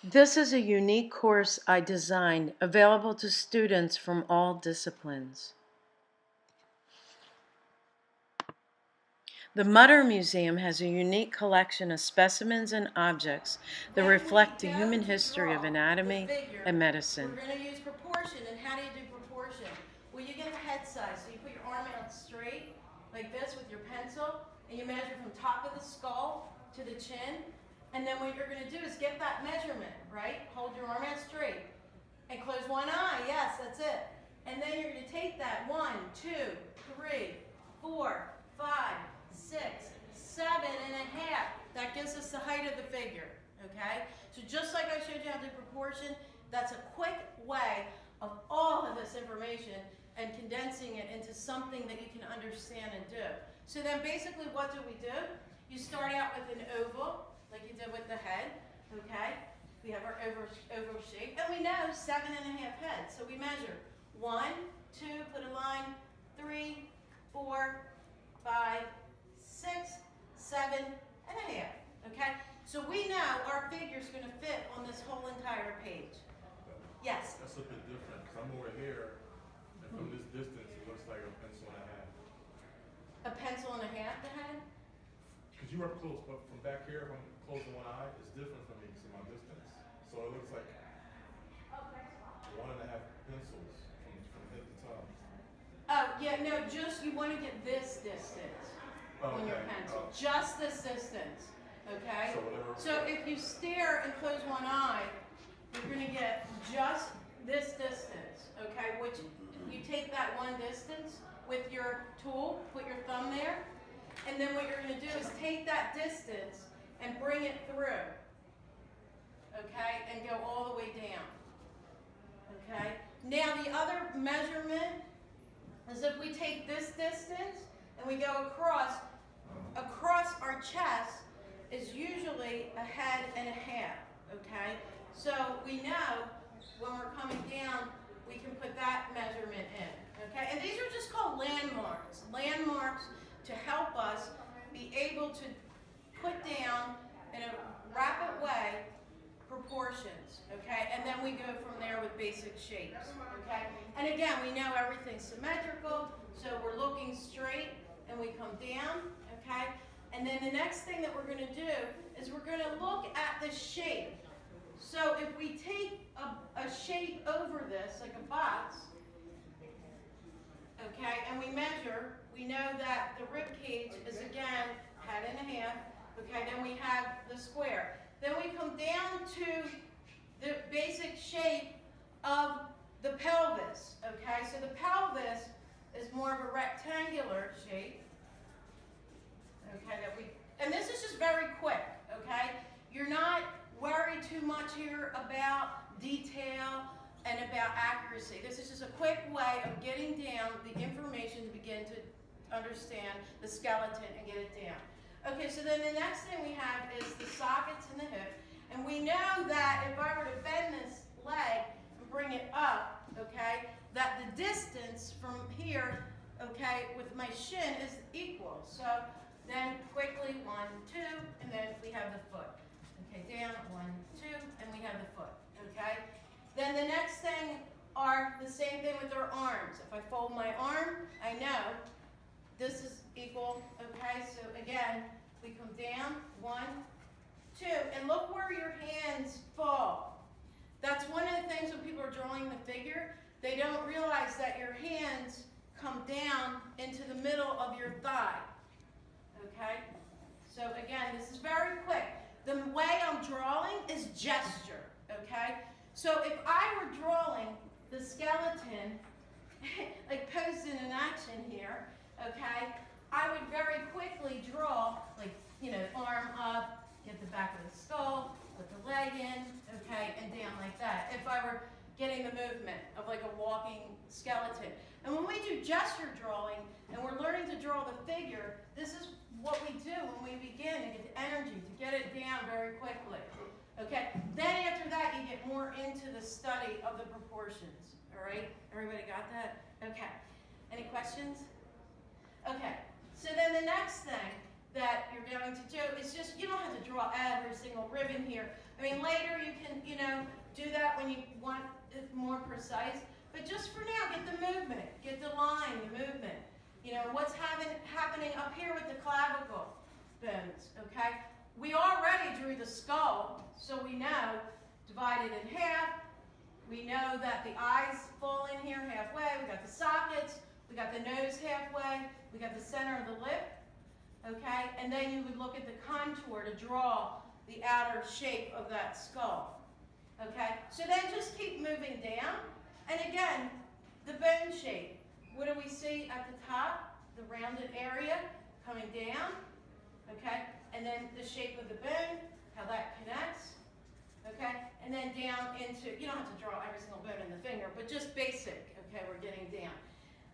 This is a unique course I designed, available to students from all disciplines. The Mutter Museum has a unique collection of specimens and objects that reflect the human history of anatomy and medicine. We're going to use proportion. And how do you do proportion? Well, you get the head size. So you put your arm out straight, like this, with your pencil, and you measure from top of the skull to the chin. And then what you're going to do is get that measurement, right? Hold your arm out straight. And close one eye. Yes, that's it. And then you're going to take that 1, 2, 3, 4, 5, 6, 7.5. That gives us the height of the figure. Okay? So just like I showed you how to do proportion, that's a quick way of all of this information and condensing it into something that you can understand and do. So then basically what do? You start out with an oval, like you did with the head. Okay? We have our oval shape, and we know 7.5 heads. So we measure 1, 2, put a line, 3, 4, 5, 6, 7.5. Okay? So we know our figure's going to fit on this whole entire page. Yes? That's a bit different, because I'm over here, and from this distance, it looks like a pencil and a half. A pencil and a half, the head? Because you were close, but from back here, if I'm closing one eye, it's different from me because of my distance. So it looks like 1.5 pencils from head to top. Oh, yeah, no, just you want to get this distance on your pencil. Just this distance, okay? So if you stare and close one eye, you're going to get just this distance, okay? Which you take that one distance with your tool, put your thumb there, and then what you're going to do is take that distance and bring it through, okay? And go all the way down, okay? Now the other measurement is if we take this distance and we go across our chest is usually a head and a half, okay? So we know when we're coming down, we can put that measurement in, okay? And these are just called landmarks to help us be able to put down in a rapid way proportions, okay? And then we go from there with basic shapes, okay? And again, we know everything's symmetrical, so we're looking straight and we come down, okay? And then the next thing that we're going to do is we're going to look at the shape. So if we take a shape over this, like a box, okay, and we measure, we know that the rib cage is again head and a half, okay, then we have the square. Then we come down to the basic shape of the pelvis, okay? So the pelvis is more of a rectangular shape, okay, and this is just very quick, okay? You're not worried too much here about detail and about accuracy. This is just a quick way of getting down the information to begin to understand the skeleton and get it down. Okay, so then the next thing we have is the sockets in the hip. And we know that if I were to bend this leg and bring it up, okay, that the distance from here, okay, with my shin is equal. So then quickly 1, 2, and then we have the foot. Okay, down, 1, 2, and we have the foot, okay? Then the next thing are the same thing with our arms. If I fold my arm, I know this is equal, okay? So again, we come down, 1, 2, and look where your hands fall. That's one of the things when people are drawing the figure, they don't realize that your hands come down into the middle of your thigh, okay? So again, this is very quick. The way I'm drawing is gesture, okay? So if I were drawing the skeleton, like posed in an action here, okay, I would very quickly draw, like, you know, arm up, get the back of the skull, put the leg in, okay, and down like that. If I were getting the movement of like a walking skeleton. And when we do gesture drawing and we're learning to draw the figure, this is what we do when we begin to get the energy, to get it down very quickly. Okay, then after that you get more into the study of the proportions. All right, everybody got that? Okay, any questions? Okay, so then the next thing that you're going to do. It's just, you don't have to draw every single ribbon here. I mean, later you can, do that when you want it more precise. But just for now, get the movement, get the line, the movement. What's happening up here with the clavicle bones, okay? We already drew the skull, so we know, divided in half. We know that the eyes fall in here halfway. We got the sockets. We got the nose halfway. We got the center of the lip, okay? And then you would look at the contour to draw the outer shape of that skull, okay? So then just keep moving down. And again, the bone shape. What do we see at the top? The rounded area coming down, okay? And then the shape of the bone, how that connects, okay? And then down into, you don't have to draw every single bone in the finger, but just basic, okay? We're getting down.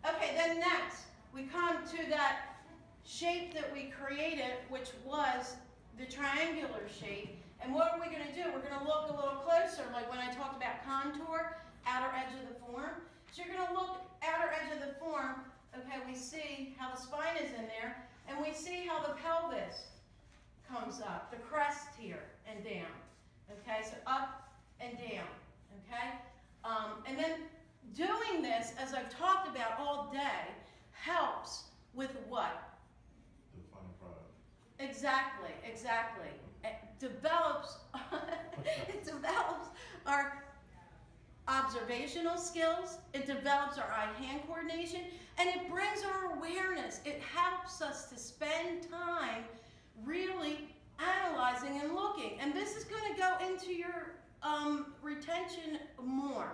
Okay, then next, we come to that shape that we created, which was the triangular shape. And what are we going to do? We're going to look a little closer, like when I talked about contour, outer edge of the form. So you're going to look outer edge of the form. Okay, we see how the spine is in there, and we see how the pelvis comes up, the crest here and down. Okay, so up and down. Okay, and then doing this, as I've talked about all day, helps with what? The final product. Exactly, exactly. It develops, it develops our observational skills, it develops our eye-hand coordination, and it brings our awareness. It helps us to spend time really analyzing and looking. And this is going to go into your retention more,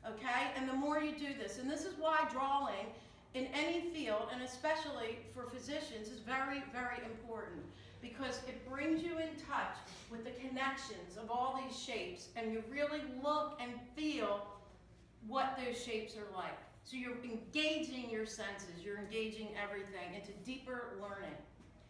okay? And the more you do this. And this is why drawing in any field, and especially for physicians, is very, very important, because it brings you in touch with the connections of all these shapes, and you really look and feel what those shapes are like. So you're engaging your senses, you're engaging everything into deeper learning.